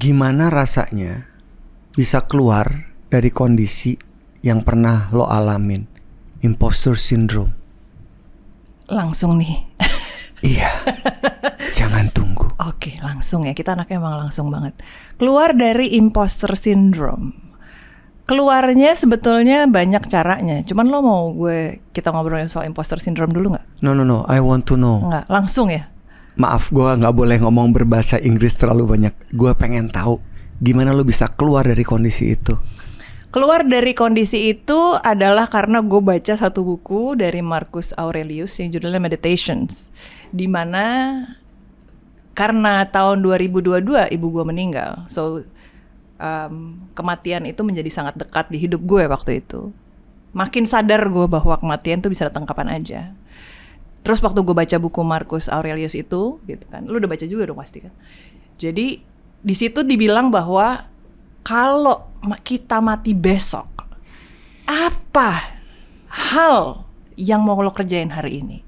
Gimana rasanya bisa keluar dari kondisi yang pernah lo alamin, imposter syndrome? Langsung nih. Iya. Jangan tunggu. Oke, langsung ya. Kita anaknya emang langsung banget. Keluar dari imposter syndrome. Keluarnya sebetulnya banyak caranya. Cuman lo mau kita ngobrolin soal imposter syndrome dulu gak? No, I want to know. Enggak, langsung ya? Maaf, gue gak boleh ngomong berbahasa Inggris terlalu banyak. Gue pengen tahu gimana lo bisa keluar dari kondisi itu. Keluar dari kondisi itu adalah karena gue baca satu buku dari Marcus Aurelius yang judulnya Meditations. Dimana karena tahun 2022 ibu gue meninggal. So kematian itu menjadi sangat dekat di hidup gue waktu itu. Makin sadar gue bahwa kematian itu bisa datang kapan aja. Terus waktu gue baca buku Marcus Aurelius itu, gitu kan, lu udah baca juga dong pasti kan. Jadi di situ dibilang bahwa kalau kita mati besok, apa hal yang mau lo kerjain hari ini?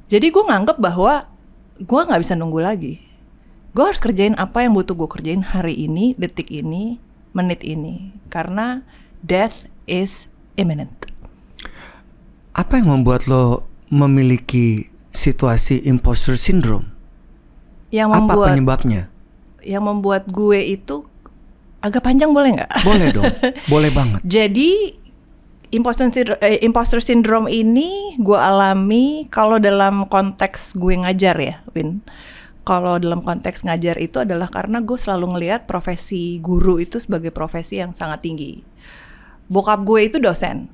Jadi gue nganggep bahwa gue nggak bisa nunggu lagi. Gue harus kerjain apa yang butuh gue kerjain hari ini, detik ini, menit ini, karena death is imminent. Apa yang membuat lo memiliki situasi imposter syndrome? Apa penyebabnya? Yang membuat gue itu agak panjang, boleh nggak? Boleh dong, boleh banget. Jadi imposter syndrome ini gue alami kalau dalam konteks gue ngajar ya, Win. Kalau dalam konteks ngajar itu adalah karena gue selalu ngelihat profesi guru itu sebagai profesi yang sangat tinggi. Bokap gue itu dosen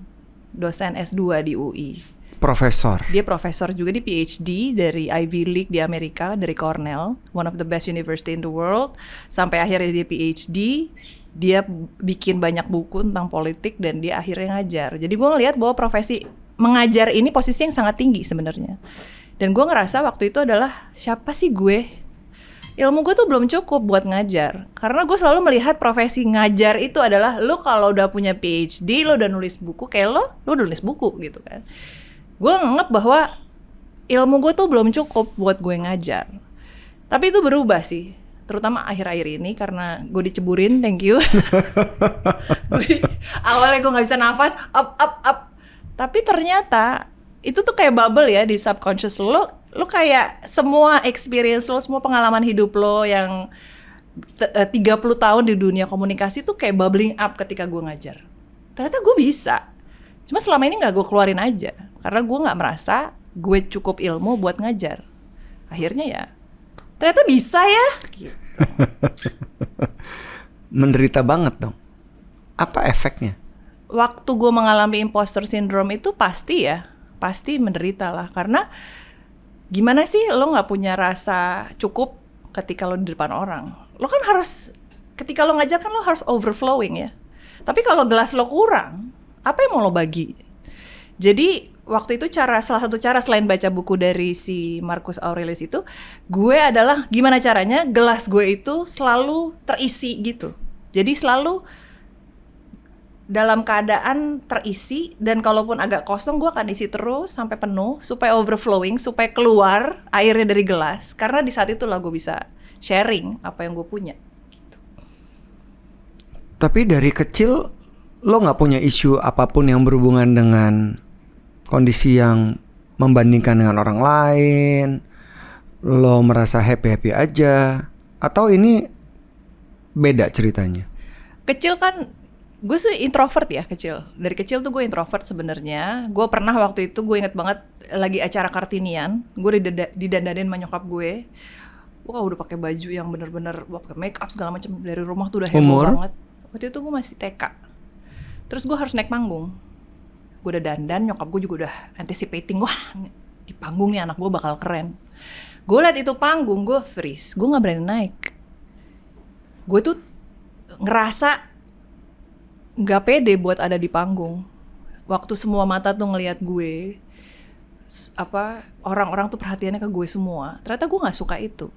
S2 di UI. Profesor. Dia profesor juga di PhD dari Ivy League di Amerika, dari Cornell, one of the best university in the world. Sampai akhirnya dia PhD, dia bikin banyak buku tentang politik dan dia akhirnya ngajar. Jadi gue ngelihat bahwa profesi mengajar ini posisi yang sangat tinggi sebenarnya. Dan gue ngerasa waktu itu adalah siapa sih gue? Ilmu gue tuh belum cukup buat ngajar. Karena gue selalu melihat profesi ngajar itu adalah lo kalau udah punya PhD, lo udah nulis buku, kayak lo udah nulis buku gitu kan. Gue nganggep bahwa ilmu gue tuh belum cukup buat gue ngajar. Tapi itu berubah sih, terutama akhir-akhir ini karena gue diceburin, thank you. Awalnya gue gak bisa nafas, up. Tapi ternyata itu tuh kayak bubble ya di subconscious lo kayak semua experience lo, semua pengalaman hidup lo yang 30 tahun di dunia komunikasi tuh kayak bubbling up ketika gue ngajar. Ternyata gue bisa. Cuma selama ini gak gue keluarin aja karena gue gak merasa gue cukup ilmu buat ngajar. Akhirnya ya ternyata bisa ya gitu. Menderita banget dong. Apa efeknya? Waktu gue mengalami imposter syndrome itu pasti menderita lah. Karena gimana sih lo gak punya rasa cukup ketika lo di depan orang. Lo kan harus, ketika lo ngajar kan lo harus overflowing ya. Tapi kalau gelas lo kurang, apa yang mau lo bagi? Jadi waktu itu salah satu cara selain baca buku dari si Marcus Aurelius itu, gue adalah gimana caranya gelas gue itu selalu terisi gitu. Jadi selalu dalam keadaan terisi, dan kalaupun agak kosong gue akan isi terus sampai penuh supaya overflowing, supaya keluar airnya dari gelas. Karena di saat itulah gue bisa sharing apa yang gue punya gitu. Tapi dari kecil lo gak punya isu apapun yang berhubungan dengan kondisi yang membandingkan dengan orang lain? Lo merasa happy-happy aja? Atau ini beda ceritanya? Kecil kan gue sih introvert ya kecil. Dari kecil tuh gue introvert sebenarnya. Gue pernah waktu itu gue inget banget lagi acara Kartinian, gue didandanin sama nyokap gue. Wah udah pakai baju yang bener-bener, wah pakai make up segala macam, dari rumah tuh udah heboh banget. Waktu itu gue masih TK. Terus gue harus naik panggung. Gue udah dandan, nyokap gue juga udah anticipating, wah di panggung nih anak gue bakal keren. Gue liat itu panggung, gue freeze, gue gak berani naik. Gue tuh ngerasa gak pede buat ada di panggung. Waktu semua mata tuh ngeliat gue, orang-orang tuh perhatiannya ke gue semua. Ternyata gue gak suka itu.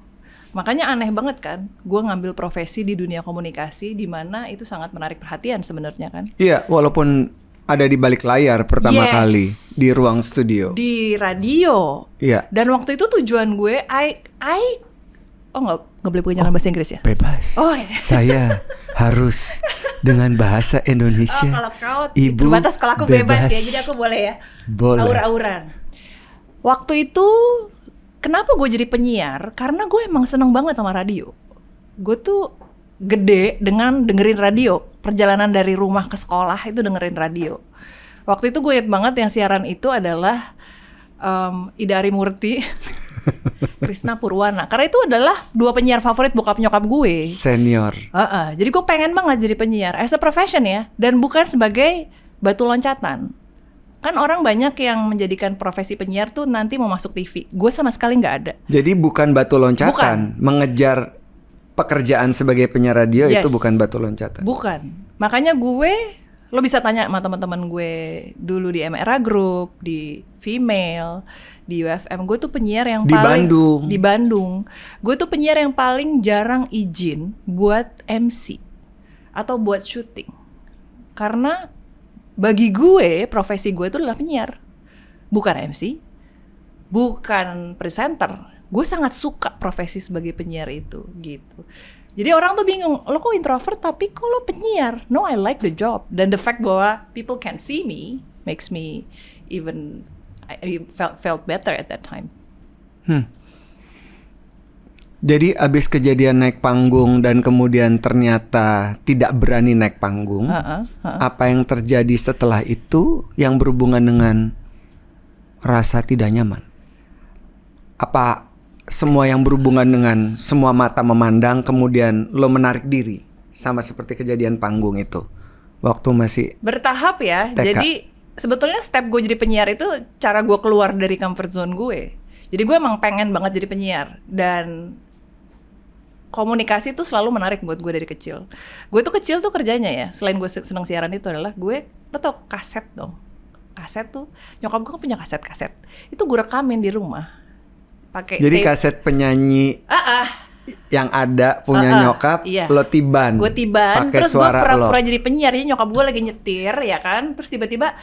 Makanya aneh banget kan, gue ngambil profesi di dunia komunikasi di mana itu sangat menarik perhatian sebenarnya kan. Iya, walaupun ada di balik layar pertama kali di ruang studio, di radio. Iya. Dan waktu itu tujuan gue, I Oh nggak boleh jangan bahasa Inggris ya? Bebas. Oh iya. Saya harus dengan bahasa Indonesia. Oh kalau kau Ibu terbatas, kalau aku bebas ya, jadi aku boleh ya. Boleh. Aur-auran. Waktu itu kenapa gue jadi penyiar? Karena gue emang seneng banget sama radio. Gue tuh gede dengan dengerin radio. Perjalanan dari rumah ke sekolah itu dengerin radio. Waktu itu gue inget banget yang siaran itu adalah Ida Arimurti, Krisna Purwana. Karena itu adalah dua penyiar favorit bokap nyokap gue. Senior. Jadi gue pengen banget jadi penyiar as a profession ya, dan bukan sebagai batu loncatan. Kan orang banyak yang menjadikan profesi penyiar tuh nanti mau masuk TV. Gue sama sekali nggak ada. Jadi bukan batu loncatan. Mengejar pekerjaan sebagai penyiar radio itu bukan batu loncatan. Bukan. Makanya gue, lo bisa tanya sama teman-teman gue dulu di MRA Group, di Female, di UFM. Gue tuh penyiar yang di Bandung. Gue tuh penyiar yang paling jarang izin buat MC atau buat syuting. Karena bagi gue profesi gue itu adalah penyiar, bukan MC, bukan presenter. Gue sangat suka profesi sebagai penyiar itu gitu. Jadi orang tuh bingung, lo kok introvert tapi kok lo penyiar? No, I like the job. Dan the fact bahwa people can see me makes me even I felt better at that time. Jadi abis kejadian naik panggung dan kemudian ternyata tidak berani naik panggung, apa yang terjadi setelah itu yang berhubungan dengan rasa tidak nyaman? Apa semua yang berhubungan dengan semua mata memandang kemudian lo menarik diri, sama seperti kejadian panggung itu waktu masih bertahap ya? TK. Jadi sebetulnya step gue jadi penyiar itu cara gue keluar dari comfort zone gue. Jadi gue emang pengen banget jadi penyiar, dan komunikasi tuh selalu menarik buat gue dari kecil. Gue tuh kecil tuh kerjanya ya, selain gue seneng siaran itu adalah gue, lo tau kaset dong. Kaset tuh, nyokap gue kan punya kaset-kaset. Itu gue rekamin di rumah. Pakai jadi tape. kaset penyanyi yang ada punya nyokap, iya. Lo tiban. Gue tiban, pakai terus gue suara pura-pura jadi penyiar. Jadi nyokap gue lagi nyetir ya kan, terus tiba-tiba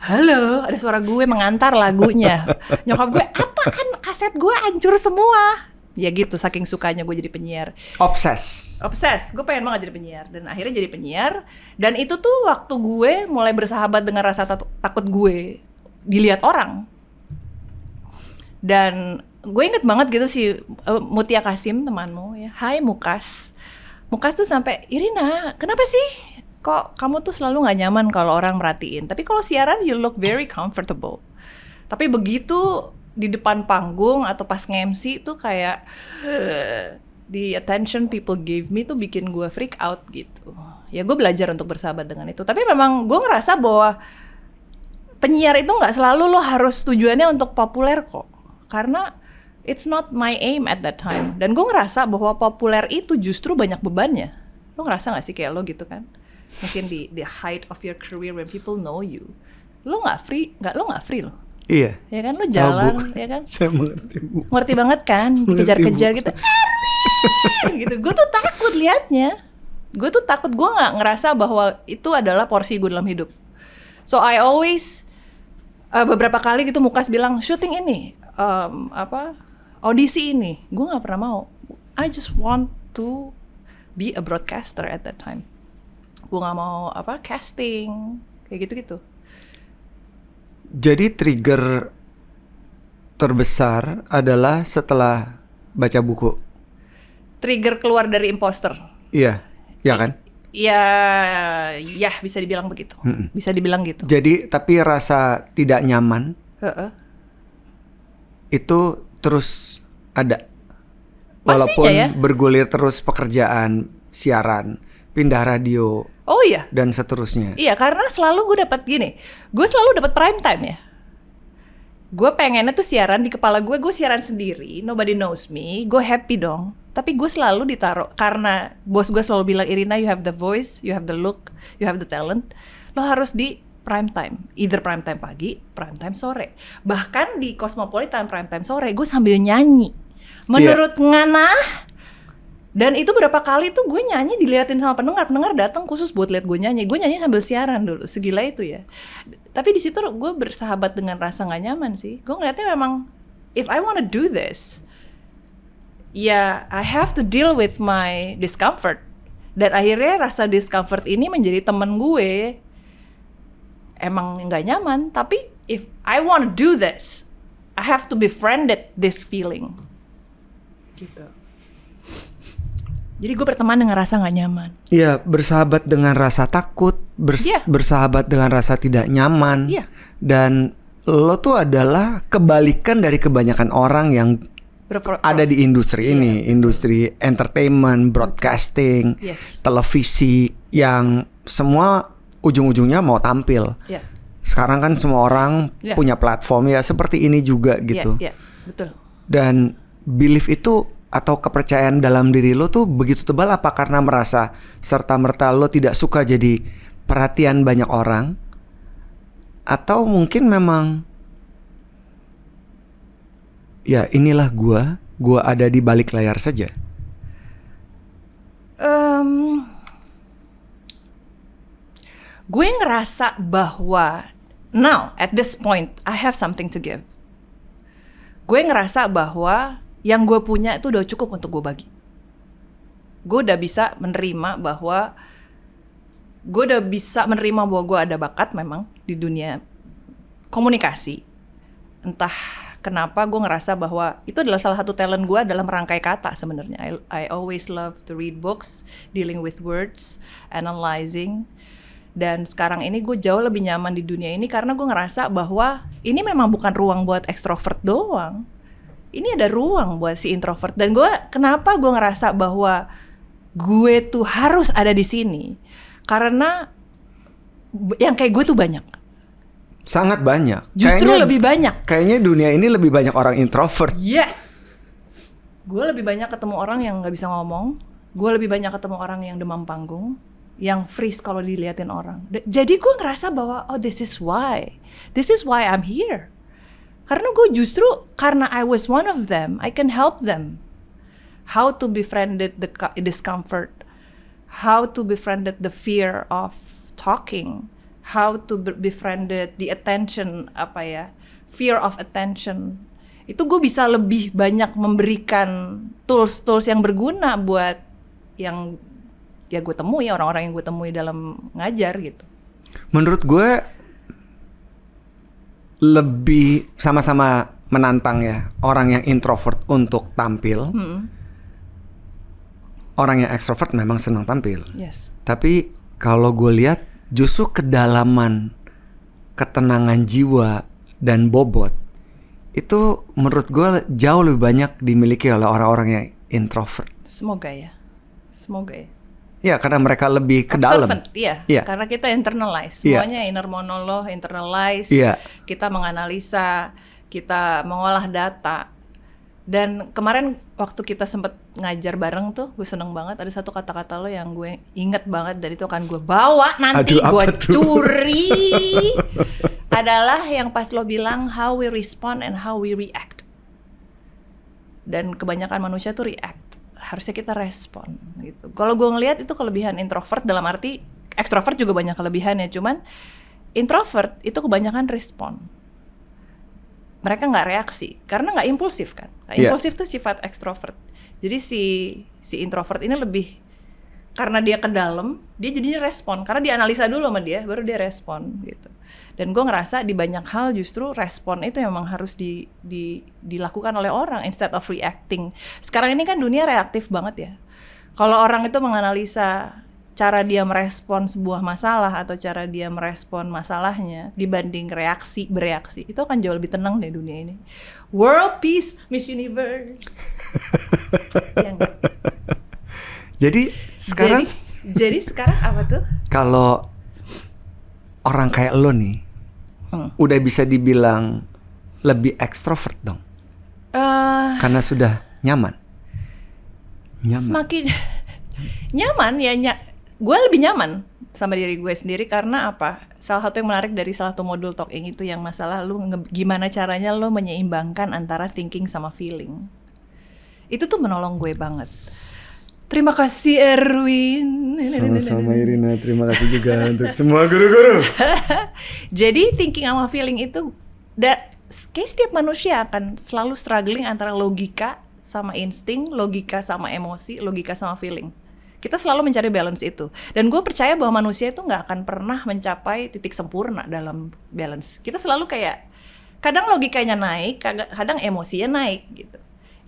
halo, ada suara gue mengantar lagunya. Nyokap gue, apaan kaset gue hancur semua. Ya gitu, saking sukanya gue jadi penyiar. Obses, gue pengen banget jadi penyiar. Dan akhirnya jadi penyiar. Dan itu tuh waktu gue mulai bersahabat dengan rasa takut gue dilihat orang. Dan gue inget banget gitu si Mutia Kasim, temanmu ya. Hai Mukas. Mukas tuh sampai, Irina, kenapa sih? Kok kamu tuh selalu gak nyaman kalau orang merhatiin? Tapi kalau siaran you look very comfortable. Tapi begitu di depan panggung atau pas nge-MC tuh kayak the attention people gave me tuh bikin gue freak out gitu. Ya gue belajar untuk bersahabat dengan itu. Tapi memang gue ngerasa bahwa penyiar itu gak selalu lo harus tujuannya untuk populer kok. Karena it's not my aim at that time. Dan gue ngerasa bahwa populer itu justru banyak bebannya. Lo ngerasa gak sih kayak lo gitu kan? Mungkin di the height of your career when people know you, lo gak free lo. Iya. Ya kan, lo jalan, ya kan? Saya mengerti, Bu. Ngerti banget kan, dikejar-kejar gitu. Gitu. Gue tuh takut liatnya. Gue tuh takut, gue nggak ngerasa bahwa itu adalah porsi gue dalam hidup. So I always beberapa kali gitu Mukas bilang syuting ini, audisi ini, gue nggak pernah mau. I just want to be a broadcaster at that time. Gue nggak mau casting kayak gitu-gitu. Jadi trigger terbesar adalah setelah baca buku. Trigger keluar dari imposter. Iya, ya kan? Ya bisa dibilang begitu. Bisa dibilang gitu. Jadi tapi rasa tidak nyaman itu terus ada. Walaupun ya. bergulir terus pekerjaan siaran, pindah radio. Oh iya. Dan seterusnya. Iya, karena selalu gue dapat gini. Gue selalu dapat prime time ya. Gue pengennya tuh siaran di kepala gue siaran sendiri, nobody knows me, gue happy dong. Tapi gue selalu ditaruh karena bos gue selalu bilang, Irina, you have the voice, you have the look, you have the talent. Lo harus di prime time, either prime time pagi, prime time sore. Bahkan di Cosmopolitan prime time sore, gue sambil nyanyi. Menurut Ngana. Dan itu berapa kali tuh gue nyanyi diliatin sama pendengar datang khusus buat liat gue nyanyi. Gue nyanyi sambil siaran dulu, segila itu ya. Tapi di situ gue bersahabat dengan rasa nggak nyaman sih. Gue ngeliatnya memang, if I wanna do this, ya I have to deal with my discomfort. Dan akhirnya rasa discomfort ini menjadi temen gue. Emang nggak nyaman, tapi if I want to do this, I have to befriended this feeling. Gitu. Jadi gue berteman dengan rasa nggak nyaman. Iya, bersahabat dengan rasa takut, bersahabat dengan rasa tidak nyaman. Iya. Dan lo tuh adalah kebalikan dari kebanyakan orang yang ada di industri ini, industri entertainment, broadcasting, televisi, yang semua ujung-ujungnya mau tampil. Sekarang kan semua orang punya platform ya, seperti ini juga gitu. Betul. Dan belief itu atau kepercayaan dalam diri lo tuh begitu tebal, apa karena merasa serta-merta lo tidak suka jadi perhatian banyak orang, atau mungkin memang ya inilah gua ada di balik layar saja. Gue ngerasa bahwa now at this point I have something to give. Gue ngerasa bahwa yang gue punya itu udah cukup untuk gue bagi. Gue udah bisa menerima bahwa gue ada bakat memang di dunia komunikasi. Entah kenapa gue ngerasa bahwa itu adalah salah satu talent gue dalam merangkai kata sebenarnya. I always love to read books, dealing with words, analyzing. Dan sekarang ini gue jauh lebih nyaman di dunia ini karena gue ngerasa bahwa ini memang bukan ruang buat ekstrovert doang. Ini ada ruang buat si introvert. Dan kenapa gue ngerasa bahwa gue tuh harus ada di sini? Karena yang kayak gue tuh banyak. Sangat banyak. Justru lebih banyak. Kayaknya dunia ini lebih banyak orang introvert. Yes. Gue lebih banyak ketemu orang yang gak bisa ngomong. Gue lebih banyak ketemu orang yang demam panggung, yang freeze kalau diliatin orang. Jadi gue ngerasa bahwa this is why I'm here. Karena gue justru karena I was one of them, I can help them. How to befriended the discomfort, how to befriended the fear of talking, how to befriended the attention, fear of attention. Itu gue bisa lebih banyak memberikan tools yang berguna buat yang ya gue temui, orang-orang yang gue temui dalam ngajar gitu. Menurut gue lebih sama-sama menantang ya orang yang introvert untuk tampil. Orang yang ekstrovert memang senang tampil. Yes. Tapi kalau gue lihat justru kedalaman, ketenangan jiwa dan bobot itu menurut gue jauh lebih banyak dimiliki oleh orang-orang yang introvert. Semoga ya. Ya, karena mereka lebih ke dalam. Iya. Karena kita internalize. Semuanya inner monologue, internalize. Kita menganalisa, kita mengolah data. Dan kemarin waktu kita sempet ngajar bareng tuh, gue seneng banget. Ada satu kata-kata lo yang gue inget banget, dan itu akan gue bawa nanti. Gue curi. Adalah yang pas lo bilang how we respond and how we react. Dan kebanyakan manusia tuh react. Harusnya kita respon gitu. Kalau gue ngelihat itu kelebihan introvert, dalam arti ekstrovert juga banyak kelebihannya. Cuman introvert itu kebanyakan respon. Mereka nggak reaksi karena nggak impulsif kan. Impulsif tuh sifat ekstrovert. Jadi si introvert ini lebih karena dia ke dalam, dia jadinya respon karena dia analisa dulu sama dia, baru dia respon gitu. Dan gue ngerasa di banyak hal justru respon itu memang harus dilakukan oleh orang instead of reacting. Sekarang ini kan dunia reaktif banget ya. Kalau orang itu menganalisa cara dia merespon sebuah masalah atau cara dia merespon masalahnya dibanding bereaksi, itu akan jauh lebih tenang deh dunia ini. World peace, Miss Universe. Ya, jadi sekarang apa tuh? Kalau orang kayak lo nih udah bisa dibilang lebih ekstrovert dong. Karena sudah nyaman. Semakin nyaman ya. Gue lebih nyaman sama diri gue sendiri karena apa? Salah satu yang menarik dari salah satu modul talking itu yang masalah lu gimana caranya lo menyeimbangkan antara thinking sama feeling. Itu tuh menolong gue banget. Terima kasih Erwin. Sama-sama Irina, terima kasih juga untuk semua guru-guru. Jadi thinking sama feeling itu kayak setiap manusia akan selalu struggling antara logika sama insting, logika sama emosi, logika sama feeling. Kita selalu mencari balance itu. Dan gue percaya bahwa manusia itu nggak akan pernah mencapai titik sempurna dalam balance. Kita selalu kayak, kadang logikanya naik, kadang emosinya naik gitu.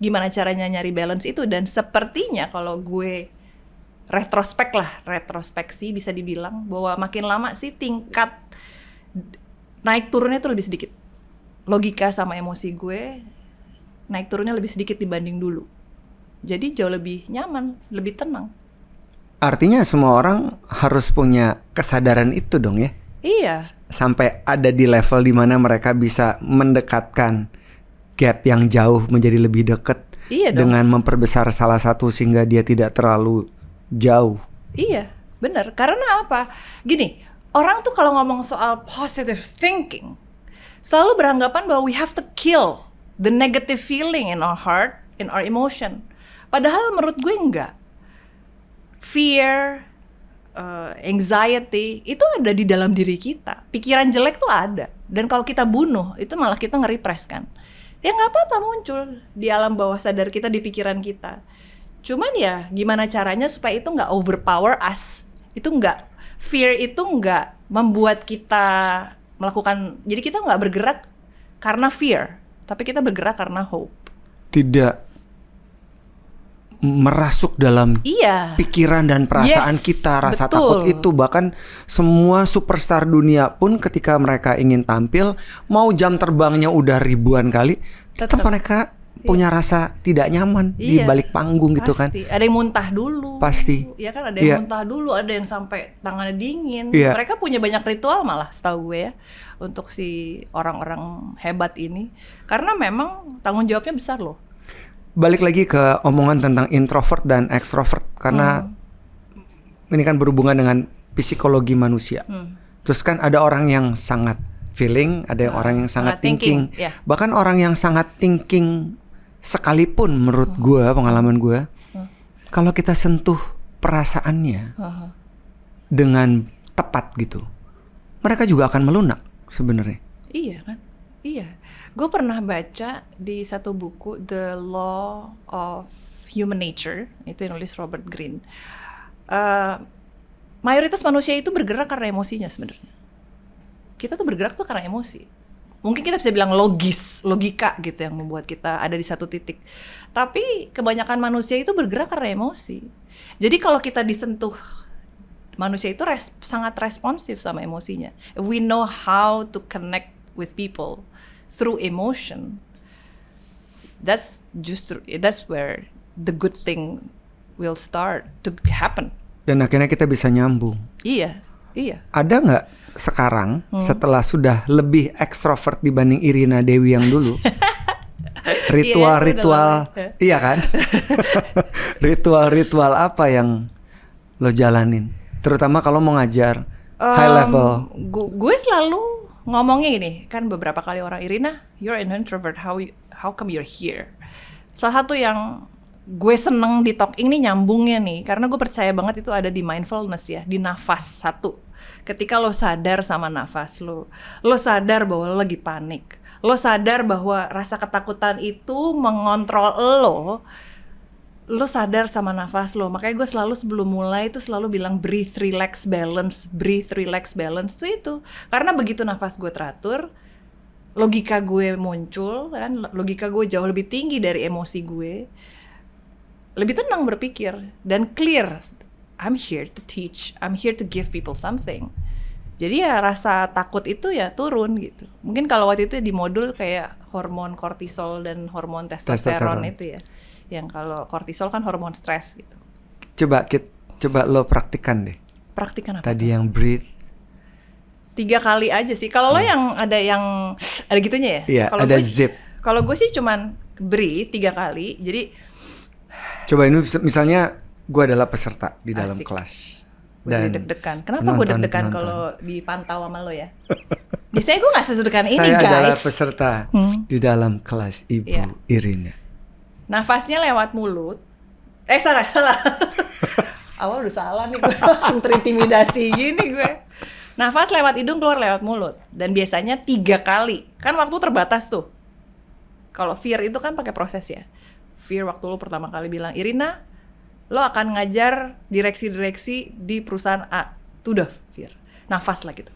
Gimana caranya nyari balance itu? Dan sepertinya kalau gue retrospeksi bisa dibilang bahwa makin lama sih tingkat naik turunnya tuh lebih sedikit. Logika sama emosi gue naik turunnya lebih sedikit dibanding dulu. Jadi jauh lebih nyaman, lebih tenang. Artinya semua orang harus punya kesadaran itu dong ya? Iya. Sampai ada di level dimana mereka bisa mendekatkan gap yang jauh menjadi lebih dekat. Iya dong. Dengan memperbesar salah satu sehingga dia tidak terlalu jauh. Iya, benar. Karena apa? Gini, orang tuh kalau ngomong soal positive thinking selalu beranggapan bahwa we have to kill the negative feeling in our heart, in our emotion. Padahal menurut gue enggak. Fear, anxiety itu ada di dalam diri kita. Pikiran jelek tuh ada. Dan kalau kita bunuh, itu malah kita nge-repress kan. Ya nggak apa-apa muncul di alam bawah sadar kita, di pikiran kita. Cuman ya gimana caranya supaya itu nggak overpower us. Itu nggak, fear itu nggak membuat kita melakukan, jadi kita nggak bergerak karena fear, tapi kita bergerak karena hope. Tidak merasuk dalam pikiran dan perasaan kita, rasa takut itu. Bahkan semua superstar dunia pun ketika mereka ingin tampil, mau jam terbangnya udah ribuan kali, tetap mereka punya rasa tidak nyaman di balik panggung gitu kan. Ada yang muntah dulu. Pasti. Ya kan, ada yang muntah dulu, ada yang sampai tangannya dingin. Mereka punya banyak ritual malah setahu gue ya, untuk si orang-orang hebat ini. Karena memang tanggung jawabnya besar loh. Balik lagi ke omongan tentang introvert dan extrovert, karena ini kan berhubungan dengan psikologi manusia. Terus kan ada orang yang sangat feeling, ada orang yang sangat thinking. Bahkan orang yang sangat thinking sekalipun menurut gue, pengalaman gue, kalau kita sentuh perasaannya dengan tepat gitu, mereka juga akan melunak sebenarnya. Iya kan? Iya. Gue pernah baca di satu buku, The Law of Human Nature, itu yang nulis Robert Greene. Mayoritas manusia itu bergerak karena emosinya sebenarnya. Kita tuh bergerak tuh karena emosi. Mungkin kita bisa bilang logika gitu yang membuat kita ada di satu titik. Tapi kebanyakan manusia itu bergerak karena emosi. Jadi kalau kita disentuh, manusia itu sangat responsif sama emosinya. If we know how to connect with people through emotion, that's where the good thing will start to happen. Dan akhirnya kita bisa nyambung. Iya. Ada nggak sekarang setelah sudah lebih ekstrovert dibanding Irina Dewi yang dulu? Ritual-ritual, iya kan? Ritual-ritual apa yang lo jalanin? Terutama kalau mau ngajar high level. Gue selalu ngomongnya gini, kan beberapa kali orang, Irina, you're an introvert, how come you're here? Salah satu yang gue seneng di talk ini nyambungnya nih, karena gue percaya banget itu ada di mindfulness ya, di nafas satu. Ketika lo sadar sama nafas lo sadar bahwa lo lagi panik, lo sadar bahwa rasa ketakutan itu mengontrol lo sadar sama nafas lo. Makanya gue selalu sebelum mulai itu selalu bilang breathe, relax, balance tuh itu. Karena begitu nafas gue teratur, logika gue muncul kan, logika gue jauh lebih tinggi dari emosi gue. Lebih tenang berpikir dan clear. I'm here to teach, I'm here to give people something. Jadi ya rasa takut itu ya turun gitu. Mungkin kalau waktu itu di modul kayak hormon kortisol dan hormon testosteron itu ya. Yang kalau kortisol kan hormon stres gitu. Coba lo praktikan deh. Praktikan apa? Tadi yang breathe. 3 kali aja sih. Kalau lo yang ada gitunya ya? Iya, kalo ada gue, zip. Kalau gue sih cuman breathe 3 kali. Jadi coba ini misalnya gue adalah peserta di dalam kelas. Dan deg-degan. Kenapa gue deg-degan kalau dipantau sama lo ya? Biasanya gue gak sedegan ini guys. Saya adalah peserta di dalam kelas Ibu Irina. Nafasnya lewat mulut. Salah. Awal udah salah nih gue, langsung terintimidasi gini gue. Nafas lewat hidung, keluar lewat mulut. Dan biasanya 3 kali. Kan waktu terbatas tuh. Kalau fear itu kan pakai proses ya. fear waktu lo pertama kali bilang, Irina, lo akan ngajar direksi-direksi di perusahaan A. Itu udah fear. Nafas lah gitu.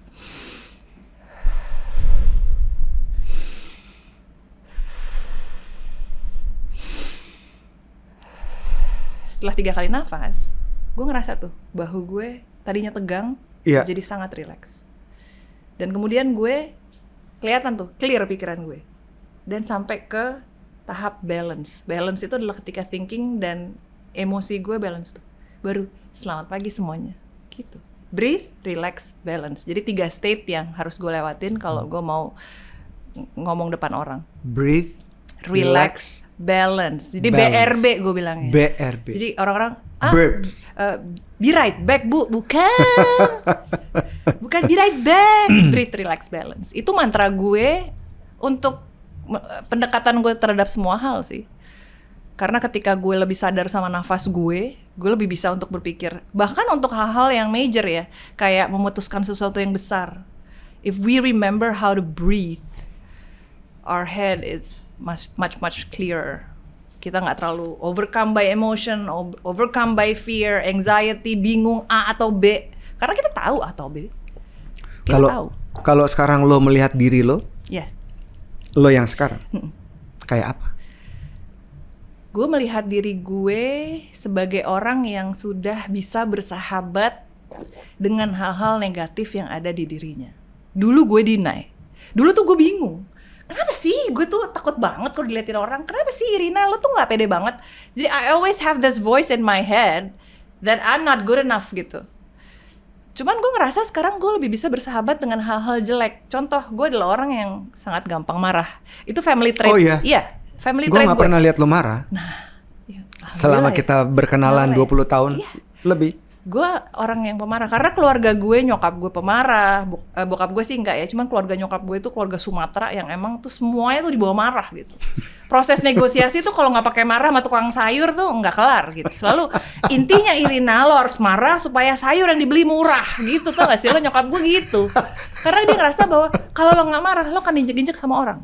Setelah 3 kali nafas, gue ngerasa tuh bahu gue tadinya tegang, jadi sangat rileks. Dan kemudian gue kelihatan tuh, clear pikiran gue. Dan sampai ke tahap balance. Balance itu adalah ketika thinking dan emosi gue balance tuh. Baru selamat pagi semuanya. Gitu. Breathe, relax, balance. Jadi 3 state yang harus gue lewatin kalau gue mau ngomong depan orang. Breathe, relax, balance. Jadi balance. BRB gue bilangnya. BRB. Jadi orang-orang be right back, Bu. Bukan be right back. Breathe, relax, balance. Itu mantra gue untuk pendekatan gue terhadap semua hal sih. Karena ketika gue lebih sadar sama nafas gue lebih bisa untuk berpikir. Bahkan untuk hal-hal yang major ya, kayak memutuskan sesuatu yang besar. If we remember how to breathe, our head is much clearer. Kita nggak terlalu overcome by emotion, overcome by fear, anxiety, bingung A atau B. Karena kita tahu A atau B. Kita tahu. Kalau sekarang lo melihat diri lo, lo yang sekarang, kayak apa? Gue melihat diri gue sebagai orang yang sudah bisa bersahabat dengan hal-hal negatif yang ada di dirinya. Dulu gue deny. Dulu tuh gue bingung. Kenapa sih gue tuh takut banget kalau diliatin orang? Kenapa sih Irina lo tuh gak pede banget? Jadi I always have this voice in my head that I'm not good enough gitu. Cuman gue ngerasa sekarang gue lebih bisa bersahabat dengan hal-hal jelek. Contoh, gue adalah orang yang sangat gampang marah. Itu family trait. Oh iya? Iya, family gue trait gue. Gue gak pernah lihat lo marah. Nah, ya, selama kita berkenalan 20 tahun lebih. Gue orang yang pemarah karena keluarga gue, nyokap gue pemarah, bokap gue sih enggak ya, cuman keluarga nyokap gue itu keluarga Sumatera yang emang tuh semuanya tuh dibawa marah gitu. Proses negosiasi tuh kalau nggak pakai marah sama tukang sayur tuh nggak kelar gitu. Selalu intinya Irina lo harus marah supaya sayur yang dibeli murah gitu, tau gak sih lo, nyokap gue gitu. Karena dia ngerasa bahwa kalau lo nggak marah lo kan diinjek-injek sama orang.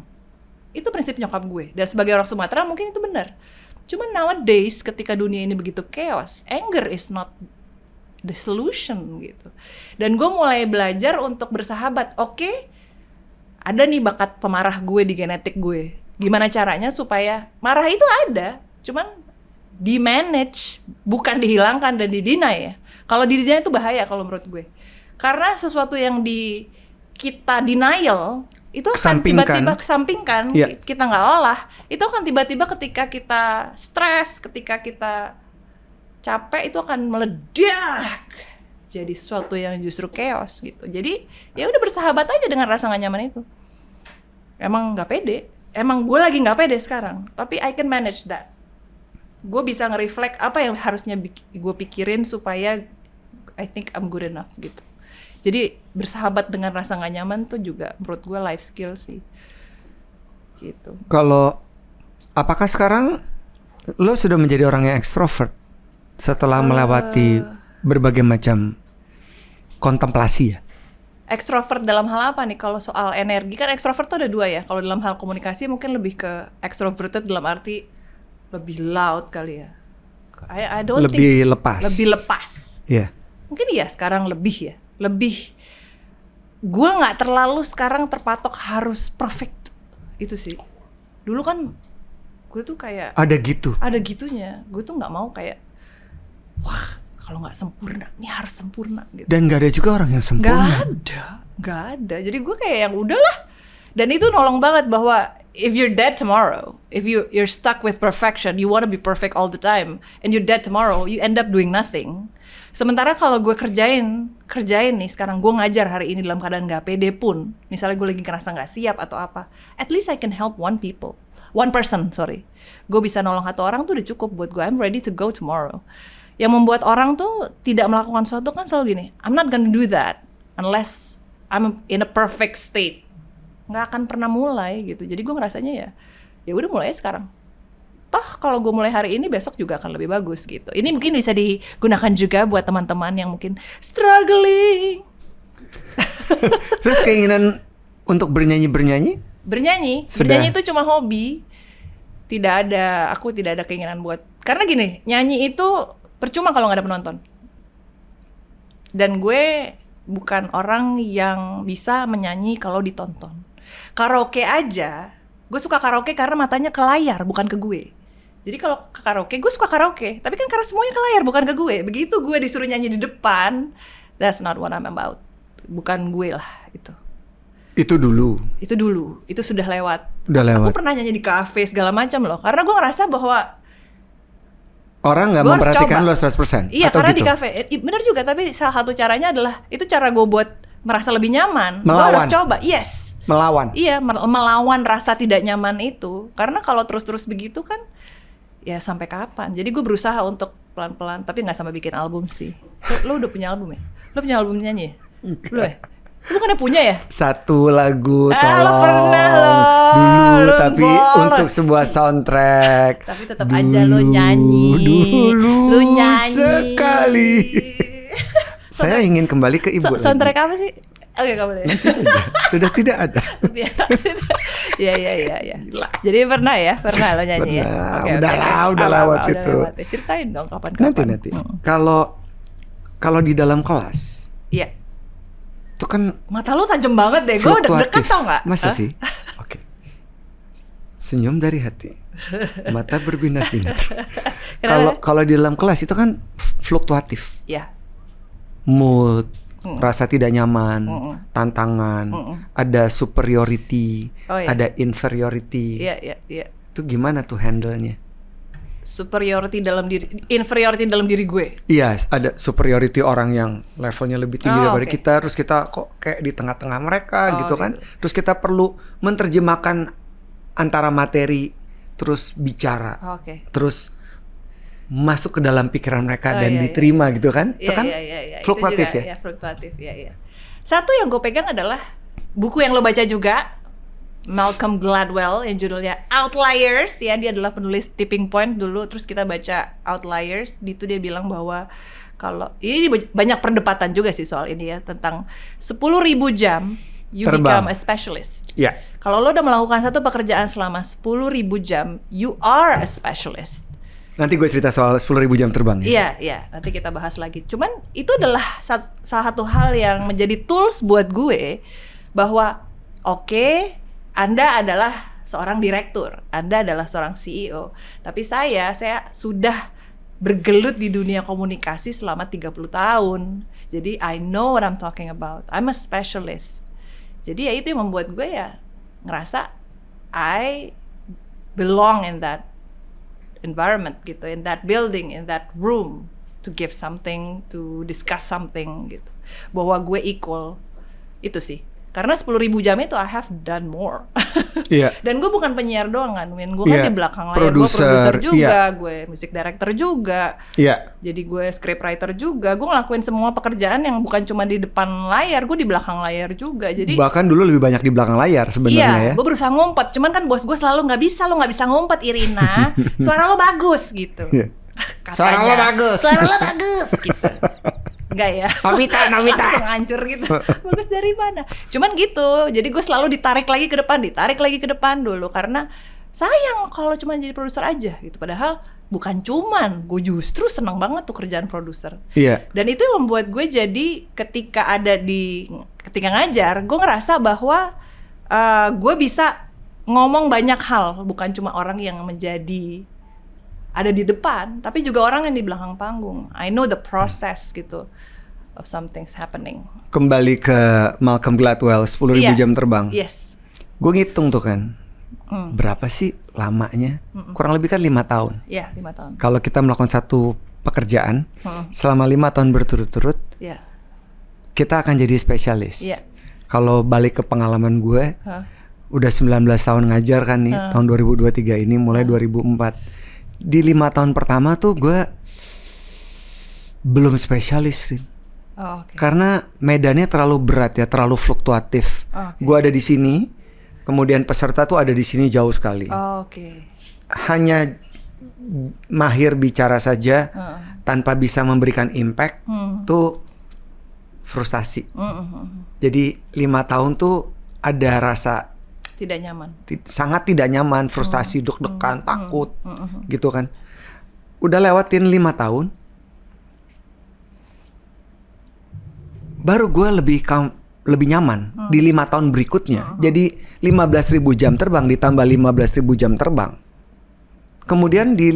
Itu prinsip nyokap gue. Dan sebagai orang Sumatera mungkin itu benar. Cuman nowadays ketika dunia ini begitu chaos, anger is not the solution gitu. Dan gue mulai belajar untuk bersahabat. Oke, ada nih bakat pemarah gue di genetik gue. Gimana caranya supaya marah itu ada, cuman di manage, bukan dihilangkan dan di-deny ya. Kalau di-deny itu bahaya kalau menurut gue. Karena sesuatu yang kita denial itu akan tiba-tiba kesampingkan, kita nggak olah. Itu akan tiba-tiba ketika kita stres, ketika kita capek itu akan meledak jadi sesuatu yang justru chaos gitu. Jadi ya udah bersahabat aja dengan rasa gak nyaman itu. Emang gak pede, emang gue lagi gak pede sekarang, tapi I can manage that. Gue bisa nge-reflect apa yang harusnya gue pikirin supaya I think I'm good enough gitu. Jadi bersahabat dengan rasa gak nyaman tuh juga menurut gue life skill sih gitu. Kalau apakah sekarang lo sudah menjadi orang yang ekstrovert setelah melewati berbagai macam kontemplasi ya? Ekstrovert dalam hal apa nih? Kalau soal energi kan ekstrovert tuh ada 2 ya. Kalau dalam hal komunikasi mungkin lebih ke extroverted dalam arti lebih loud kali ya. I don't lebih think lepas. Lebih lepas. Iya. Yeah. Mungkin ya sekarang lebih ya. Lebih. Gue nggak terlalu sekarang terpatok harus perfect. Itu sih. Dulu kan gue tuh kayak ada gitu. Ada gitunya. Gue tuh nggak mau kayak wah, kalau nggak sempurna, ini harus sempurna gitu. Dan nggak ada juga orang yang sempurna. Nggak ada. Jadi gue kayak yang udahlah. Dan itu nolong banget bahwa if you're dead tomorrow, if you're stuck with perfection, you want to be perfect all the time, and you're dead tomorrow, you end up doing nothing. Sementara kalau gue kerjain nih sekarang, gue ngajar hari ini dalam keadaan nggak pede pun, misalnya gue lagi ngerasa nggak siap atau apa, at least I can help one person. Gue bisa nolong 1 orang tuh udah cukup buat gue. I'm ready to go tomorrow. Yang membuat orang tuh tidak melakukan sesuatu kan selalu gini, I'm not gonna do that unless I'm in a perfect state. Nggak akan pernah mulai gitu. Jadi gue ngerasanya ya udah mulai sekarang. Toh kalau gue mulai hari ini, besok juga akan lebih bagus gitu. Ini mungkin bisa digunakan juga buat teman-teman yang mungkin struggling. Terus keinginan untuk bernyanyi Bernyanyi itu cuma hobi. Aku tidak ada keinginan buat, karena gini, nyanyi itu percuma kalau nggak ada penonton. Dan gue bukan orang yang bisa menyanyi kalau ditonton. Karaoke aja, gue suka karaoke karena matanya ke layar, bukan ke gue. Jadi kalau ke karaoke, gue suka karaoke, tapi kan karena semuanya ke layar, bukan ke gue. Begitu gue disuruh nyanyi di depan, that's not what I'm about. Bukan gue lah itu. Itu dulu, itu sudah lewat. Udah lewat. Aku pernah nyanyi di kafe segala macam loh, karena gue ngerasa bahwa orang nggak Gua harus memperhatikan coba. lo 100%. Iya, atau karena gitu? di kafe, bener juga. Tapi salah satu caranya adalah itu cara gue buat merasa lebih nyaman. Gue Melawan. harus coba, yes. Melawan. Iya, melawan rasa tidak nyaman itu. Karena kalau terus-terus begitu kan, ya sampai kapan? Jadi gue berusaha untuk pelan-pelan, tapi nggak sampai bikin album sih. Lo udah punya album ya? Lo punya album nyanyi? Belum ya? Lo bukannya punya ya? Satu lagu Lo tolong pernah lo. dulu, Lo tapi bolos. untuk sebuah soundtrack. Tapi tetap aja lo nyanyi. Dulu Lo nyanyi. sekali. Saya ingin kembali ke ibu lagi. Soundtrack apa sih? Oke, kamu deh. Nanti saja. Sudah tidak ada. Iya. Jadi pernah lo nyanyi Pernah. ya? Udah lewat itu. Ceritain dong kapan-kapan. Nanti. Kalau di dalam kelas Iya. itu kan Mata lu tajam banget deh. Gue deg-degan tau gak? Masa sih? Oke. Senyum dari hati. Mata berbinar-binar. Kalau di dalam kelas itu kan fluktuatif. Iya. Mood, rasa tidak nyaman, tantangan, ada superiority, ada inferiority. Iya. Itu gimana tuh handle-nya? Inferiority dalam diri gue. Iya, ada superiority orang yang levelnya lebih tinggi daripada oke. kita, terus kita kok kayak di tengah-tengah mereka gitu kan. Terus kita perlu menerjemahkan antara materi terus bicara. Oke. Terus masuk ke dalam pikiran mereka dan iya. diterima gitu kan. Itu kan Iya. fluktuatif Itu juga, ya. Fluktuatif, iya. Satu yang gue pegang adalah buku yang lo baca juga, Malcolm Gladwell, yang judulnya Outliers. Ya, dia adalah penulis Tipping Point dulu. Terus kita baca Outliers. Di itu dia bilang bahwa kalau ini banyak perdebatan juga sih soal ini ya, tentang 10.000 jam you Terbang. become a specialist. Iya. Kalau lo udah melakukan satu pekerjaan selama 10.000 jam, you are a specialist. Nanti gue cerita soal 10.000 jam terbang ya. Iya, nanti kita bahas lagi. Cuman itu adalah salah satu hal yang menjadi tools buat gue, bahwa oke, Anda adalah seorang direktur, Anda adalah seorang CEO, tapi saya sudah bergelut di dunia komunikasi selama 30 tahun. Jadi I know what I'm talking about. I'm a specialist. Jadi ya itu yang membuat gue ya ngerasa I belong in that environment gitu, in that building, in that room, to give something, to discuss something gitu. Bahwa gue equal. Itu sih. Karena 10.000 jam itu I have done more. Iya. Dan gue bukan penyiar doang kan, gue kan Iya. di belakang layar, Produser, gue produser juga, iya. gue music director juga. Iya. Jadi gue scriptwriter juga, gue ngelakuin semua pekerjaan yang bukan cuma di depan layar, gue di belakang layar juga. Jadi Bahkan dulu lebih banyak di belakang layar sebenarnya ya. iya, gue berusaha ngumpet, cuman kan bos gue selalu lo nggak bisa ngumpet Irina, suara lo bagus gitu. Iya. Katanya, Suara lo bagus. Suara lo bagus gitu. Enggak ya. Novita. Langsung hancur gitu. Bagus dari mana? Cuman gitu. Jadi gue selalu ditarik lagi ke depan dulu, karena sayang kalau cuma jadi produser aja gitu. Padahal bukan cuman, gue justru senang banget tuh kerjaan produser. Iya. Dan itu yang membuat gue jadi ketika ngajar, gue ngerasa bahwa gue bisa ngomong banyak hal, bukan cuma orang yang menjadi ada di depan, tapi juga orang yang di belakang panggung. I know the process gitu of something's happening. Kembali ke Malcolm Gladwell, 10.000 Iya. jam terbang. Yes. Gue ngitung tuh kan, berapa sih lamanya? Kurang lebih kan 5 tahun. Iya, 5 tahun. Kalau kita melakukan satu pekerjaan selama 5 tahun berturut-turut, Iya. kita akan jadi spesialis. Iya. Kalau balik ke pengalaman gue, udah 19 tahun ngajar kan nih, tahun 2023 ini, mulai 2004. Di 5 tahun pertama tuh gue belum spesialis, Rin. Oh, oke. Karena medannya terlalu berat ya, terlalu fluktuatif. Oke. Gue ada di sini, kemudian peserta tuh ada di sini jauh sekali. Oh, oke. Hanya mahir bicara saja tanpa bisa memberikan impact tuh frustasi. Jadi 5 tahun tuh ada rasa Tidak nyaman. Sangat tidak nyaman, frustasi, deg-degan, takut, gitu kan. Udah lewatin 5 tahun, baru gue lebih nyaman di 5 tahun berikutnya. Jadi 15.000 jam terbang ditambah 15.000 jam terbang. Kemudian di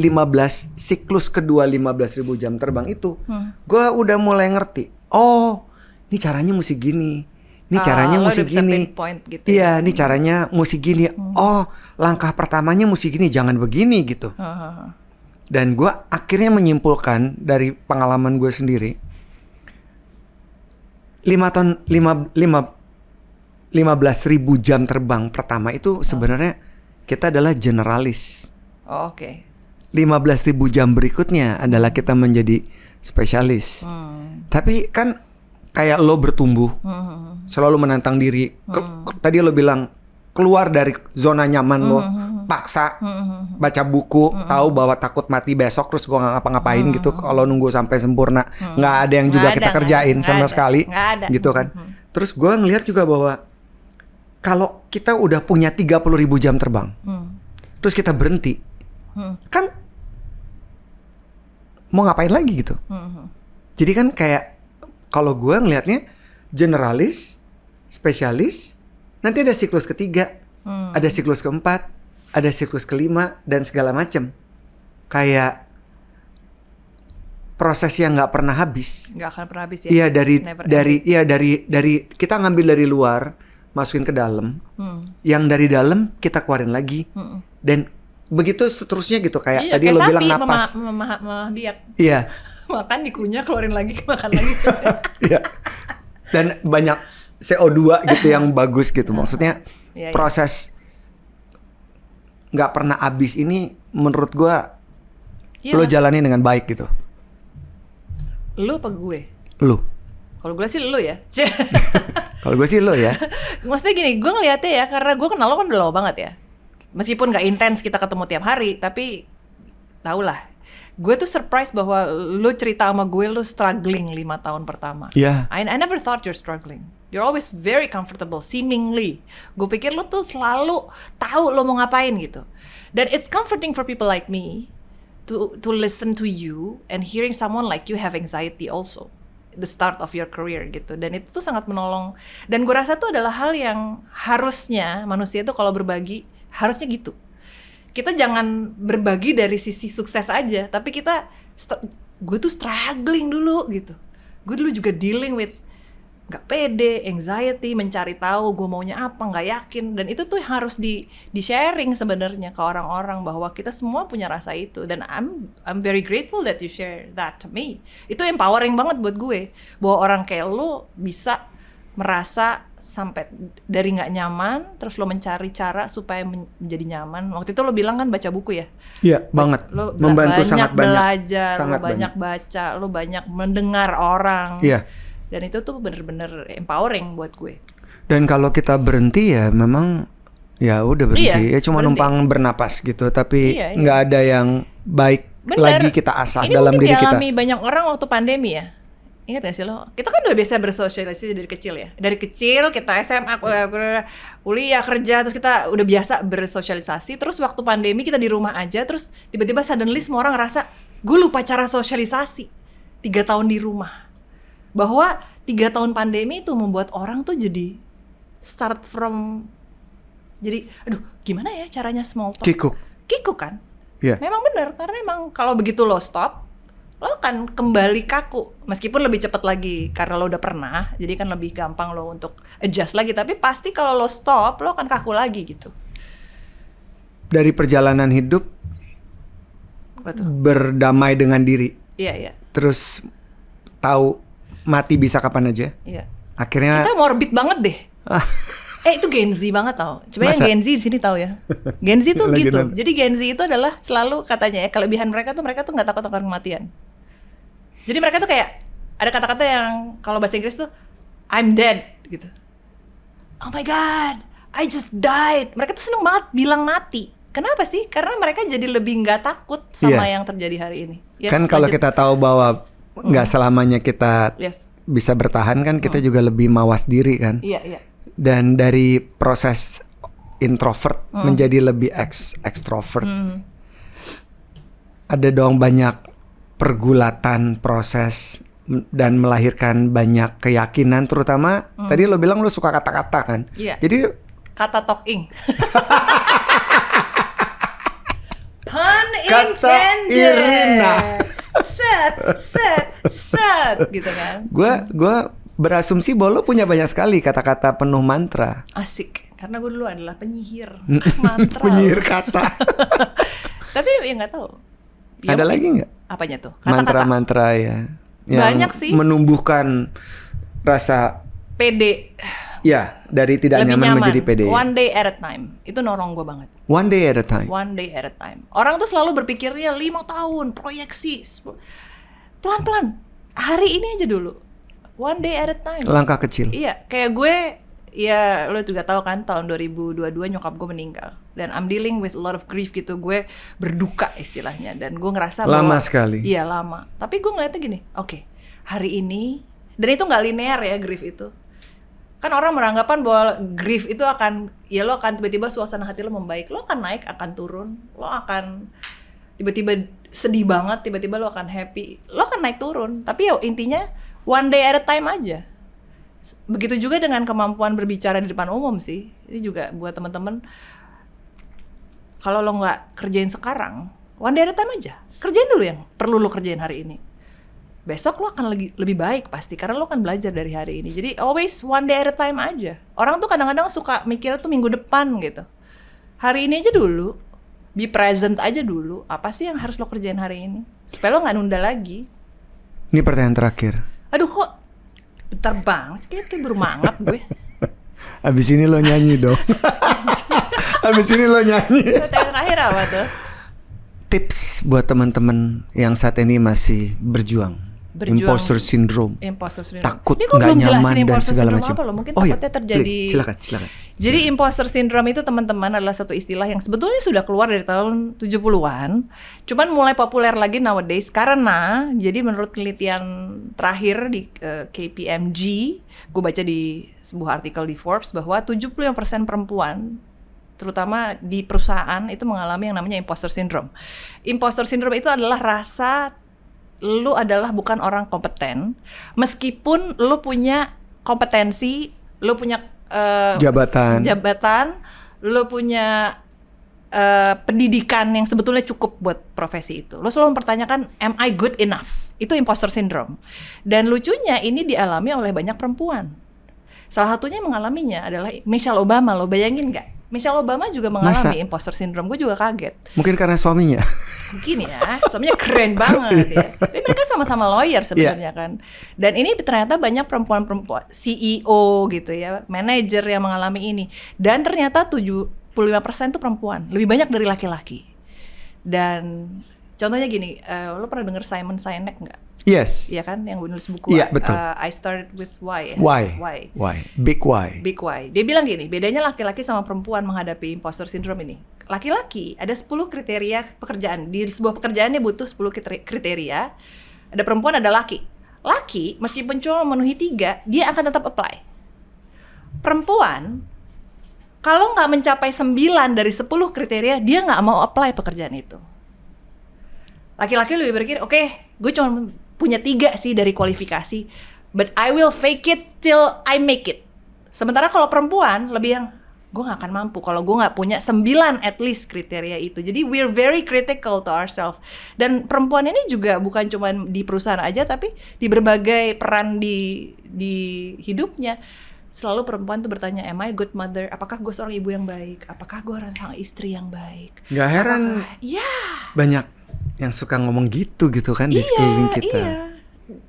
siklus kedua 15.000 jam terbang itu, gue udah mulai ngerti. Oh, ini caranya mesti gini. Ini caranya mesti gini. Gitu. Iya, ini caranya mesti gini. Oh, langkah pertamanya mesti gini, jangan begini gitu. Dan gue akhirnya menyimpulkan dari pengalaman gue sendiri, 15.000 jam terbang pertama itu sebenarnya kita adalah generalis. Oh, oke. 15.000 jam berikutnya adalah kita menjadi spesialis. Tapi kan kayak lo bertumbuh, selalu menantang diri. Tadi lo bilang keluar dari zona nyaman lo, paksa baca buku, tahu bahwa takut mati besok terus gue nggak ngapa-ngapain gitu. Kalau nunggu sampai sempurna, nggak ada yang juga kita kerjain sama sekali, gitu kan. Terus gue ngelihat juga bahwa kalau kita udah punya 30.000 jam terbang, terus kita berhenti, kan mau ngapain lagi gitu. Jadi kan kayak kalau gue ngelihatnya generalis, spesialis, nanti ada siklus ketiga, ada siklus keempat, ada siklus kelima dan segala macam. Kayak proses yang nggak pernah habis. Nggak akan pernah habis ya. Iya dari kita ngambil dari luar, masukin ke dalam. Yang dari dalam kita keluarin lagi. Dan begitu seterusnya gitu kayak tadi lo bilang napas. Biak. Iya. Makan dikunyah, keluarin lagi, makan lagi. Iya. Dan banyak CO2 gitu yang bagus gitu. Maksudnya proses nggak pernah habis ini menurut gue lo jalani dengan baik gitu. Lu apa gue? Lu. Kalau gue sih lu ya. Kalau gue sih lo ya. Maksudnya gini, gue ngeliatnya ya, karena gue kenal lo kan udah lama banget ya. Meskipun nggak intens kita ketemu tiap hari, tapi tau lah. Gue tuh surprise bahwa lu cerita sama gue lu struggling 5 tahun pertama. Iya. I never thought you're struggling. You're always very comfortable, seemingly. Gue pikir lu tuh selalu tahu lu mau ngapain gitu. Dan it's comforting for people like me to listen to you and hearing someone like you have anxiety also. The start of your career gitu. Dan itu tuh sangat menolong. Dan gue rasa tuh adalah hal yang harusnya manusia tuh kalau berbagi harusnya gitu. Kita jangan berbagi dari sisi sukses aja, tapi gue tuh struggling dulu gitu. Gue dulu juga dealing with nggak pede, anxiety, mencari tahu gue maunya apa, nggak yakin. Dan itu tuh harus di sharing sebenarnya ke orang-orang bahwa kita semua punya rasa itu. Dan I'm very grateful that you share that to me. Itu empowering banget buat gue, bahwa orang kayak lo bisa merasa sampai dari nggak nyaman, terus lo mencari cara supaya menjadi nyaman. Waktu itu lo bilang kan baca buku ya? Iya, banget. Lo membantu banyak sangat belajar, banyak. lo banyak baca, lo banyak mendengar orang. Iya. Dan itu tuh bener-bener empowering buat gue. Dan kalau kita berhenti ya memang ya udah berhenti. Ya cuma numpang bernapas gitu. Tapi nggak ada yang baik lagi kita asah dalam diri kita. Ini dialami banyak orang waktu pandemi ya. Ingat gak sih lo? Kita kan udah biasa bersosialisasi dari kecil ya. Dari kecil kita SMA, kuliah, kerja, terus kita udah biasa bersosialisasi. Terus waktu pandemi kita di rumah aja, terus tiba-tiba suddenly semua orang ngerasa gue lupa cara sosialisasi. 3 tahun di rumah. Bahwa 3 tahun pandemi itu membuat orang tuh jadi start from, jadi aduh gimana ya caranya small talk. Kikuk kan? Yeah. Memang benar, karena memang kalau begitu lo stop, lo akan kembali kaku, meskipun lebih cepat lagi karena lo udah pernah, jadi kan lebih gampang lo untuk adjust lagi. Tapi pasti kalau lo stop, lo akan kaku lagi gitu. Dari perjalanan hidup, berdamai dengan diri. Iya. Terus tahu mati bisa kapan aja. Iya. Akhirnya kita morbid banget deh. Itu Gen Z banget tau. Coba yang Gen Z di sini tahu ya. Gen Z tuh gitu. Jadi Gen Z itu adalah selalu katanya ya, kelebihan mereka tuh nggak takut akan kematian. Jadi mereka tuh kayak ada kata-kata yang kalau bahasa Inggris tuh I'm dead gitu. Oh my god, I just died. Mereka tuh seneng banget bilang mati. Kenapa sih? Karena mereka jadi lebih nggak takut sama yang terjadi hari ini. Yes, kan kalau kita tahu bahwa nggak selamanya kita bisa bertahan kan, kita juga lebih mawas diri kan. Iya. Dan dari proses introvert menjadi lebih extrovert. Ada dong banyak pergulatan proses dan melahirkan banyak keyakinan, terutama tadi lo bilang lo suka kata-kata kan. Iya. Jadi Kata talking. Pun Kata intended. Irina. Set gitu kan. gue berasumsi bahwa lo punya banyak sekali kata-kata penuh mantra. Asik. Karena gue dulu adalah penyihir mantra. Penyihir kata. Tapi ya nggak tahu. Ya, Ada lagi nggak? apanya tuh? Kata-kata. Mantra-mantra ya. Yang Banyak sih. menumbuhkan rasa PD. ya dari tidak Lebih nyaman nyaman. menjadi pede. One day at a time. Itu norong gue banget. One day at a time. One day at a time. Orang tuh selalu berpikirnya 5 tahun, proyeksi. Pelan-pelan. Hari ini aja dulu. One day at a time. Langkah kecil. Iya, kayak gue, ya lo juga tahu kan tahun 2022 nyokap gue meninggal. Dan I'm dealing with a lot of grief gitu. Gue berduka istilahnya. Dan gue ngerasa Lama bahwa, sekali. Iya lama. Tapi gue ngeliatnya gini, oke, hari ini, dan itu gak linear ya grief itu. Kan orang beranggapan bahwa grief itu akan, ya lo akan tiba-tiba suasana hati lo membaik. Lo akan naik, akan turun. Lo akan tiba-tiba sedih banget, tiba-tiba lo akan happy. Lo akan naik turun. Tapi ya intinya one day at a time aja. Begitu juga dengan kemampuan berbicara di depan umum sih. Ini juga buat teman-teman, kalau lo nggak kerjain sekarang, one day at a time aja. Kerjain dulu yang perlu lo kerjain hari ini. Besok lo akan lebih baik pasti, karena lo akan belajar dari hari ini. Jadi always one day at a time aja. Orang tuh kadang-kadang suka mikirnya tuh minggu depan gitu. Hari ini aja dulu, be present aja dulu. Apa sih yang harus lo kerjain hari ini? Supaya lo nggak nunda lagi. Ini pertanyaan terakhir. Aduh kok bentar banget sih, kayak baru mangap gue. Abis ini lo nyanyi dong. Abis ini lo nyanyi. Pertanyaan terakhir apa tuh? Tips buat teman-teman yang saat ini masih berjuang. Imposter syndrome. Imposter syndrome. Takut Ini gue nggak belum nyaman jelasin dan imposter segala syndrome macam. apa loh. Mungkin Oh, takutnya ya. terjadi. Silakan. Jadi imposter syndrome itu teman-teman adalah satu istilah yang sebetulnya sudah keluar dari tahun 70-an. Cuman mulai populer lagi nowadays karena jadi menurut penelitian terakhir di KPMG, gue baca di sebuah artikel di Forbes bahwa 75% perempuan terutama di perusahaan itu mengalami yang namanya imposter syndrome. Imposter syndrome itu adalah rasa lu adalah bukan orang kompeten meskipun lu punya kompetensi, lu punya jabatan, lu punya pendidikan yang sebetulnya cukup buat profesi itu. Lu selalu mempertanyakan, am I good enough? Itu imposter syndrome. Dan lucunya ini dialami oleh banyak perempuan. Salah satunya yang mengalaminya adalah Michelle Obama. Lo bayangin nggak? Michelle Obama juga mengalami imposter syndrome. Gue juga kaget. Mungkin karena suaminya. Mungkin ya, suaminya keren banget ya. Tapi mereka sama-sama lawyer sebenarnya kan. Dan ini ternyata banyak perempuan-perempuan CEO gitu ya, manajer yang mengalami ini. Dan ternyata 75% itu perempuan, lebih banyak dari laki-laki. Dan contohnya gini, lo pernah dengar Simon Sinek nggak? Yes. Iya kan, yang menulis buku Iya, betul. I Started With Why. Why? Big why. Big why. Dia bilang gini, bedanya laki-laki sama perempuan menghadapi imposter syndrome ini. Laki-laki ada 10 kriteria pekerjaan. Di sebuah pekerjaan dia butuh 10 kriteria. Ada perempuan, ada laki. Laki, meskipun cuma memenuhi 3, dia akan tetap apply. Perempuan, kalau nggak mencapai 9 dari 10 kriteria, dia nggak mau apply pekerjaan itu. Laki-laki lebih berpikir, oke, gue cuma punya 3 sih dari kualifikasi, but I will fake it till I make it. Sementara kalau perempuan lebih yang, gue gak akan mampu kalau gue gak punya 9 at least kriteria itu. Jadi we're very critical to ourselves. Dan perempuan ini juga bukan cuma di perusahaan aja, tapi di berbagai peran di hidupnya. Selalu perempuan tuh bertanya, am I a good mother? Apakah gue seorang ibu yang baik? Apakah gue seorang istri yang baik? Gak heran banyak yang suka ngomong gitu kan di sekeliling kita. Iya.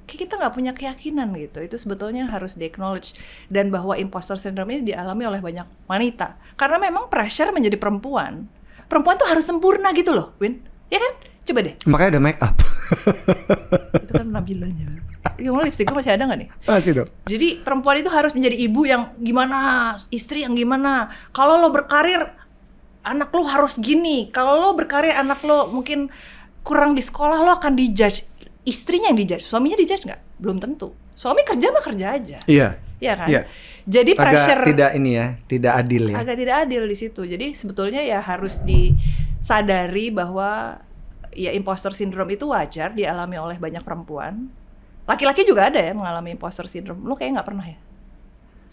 Kita nggak punya keyakinan gitu. Itu sebetulnya harus di-acknowledge. Dan bahwa imposter syndrome ini dialami oleh banyak wanita. Karena memang pressure menjadi perempuan. Perempuan tuh harus sempurna gitu loh, Win. Ya kan? Coba deh. Makanya ada make up. Itu kan penampilannya. Gimana lipstick gue masih ada gak nih? Masih dong. Jadi perempuan itu harus menjadi ibu yang gimana, istri yang gimana. Kalau lo berkarir, anak lo harus gini. Kalau lo berkarir, anak lo mungkin kurang di sekolah, lo akan dijudge. Istrinya yang dijudge, suaminya dijudge nggak? Belum tentu. Suami kerja mah kerja aja. Iya. ya kan? Iya. Jadi pressure agak tidak ini ya, tidak adil ya. agak tidak adil di situ. Jadi sebetulnya ya harus disadari bahwa ya imposter syndrome itu wajar dialami oleh banyak perempuan. Laki-laki juga ada ya mengalami imposter syndrome. Lo kayaknya nggak pernah ya?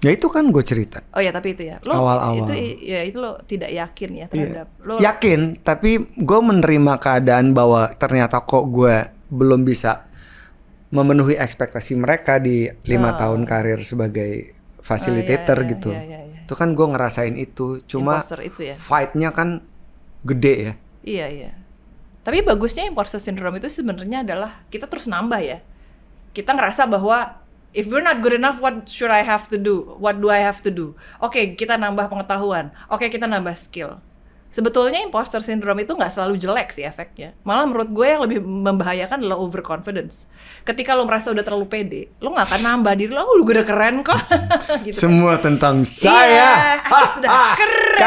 Ya itu kan gue cerita. Oh ya, tapi itu ya. Lo Awal-awal. itu lo tidak yakin ya terhadap lo. Yakin, tapi gue menerima keadaan bahwa ternyata kok gue belum bisa memenuhi ekspektasi mereka di 5 tahun karir sebagai facilitator gitu. Iya. Itu kan gue ngerasain itu. Cuma Imposter itu ya. fight-nya kan gede ya. Iya. Tapi bagusnya imposter syndrome itu sebenarnya adalah kita terus nambah ya. Kita ngerasa bahwa if we're not good enough, what should I have to do? What do I have to do? Oke, kita nambah pengetahuan. Oke, kita nambah skill. Sebetulnya imposter syndrome itu nggak selalu jelek sih efeknya. Malah menurut gue yang lebih membahayakan adalah overconfidence. Ketika lo merasa udah terlalu pede, lo nggak akan nambah diri lo. Gue udah keren kok. Gitu Semua kan. tentang saya. Iya, aku sudah keren.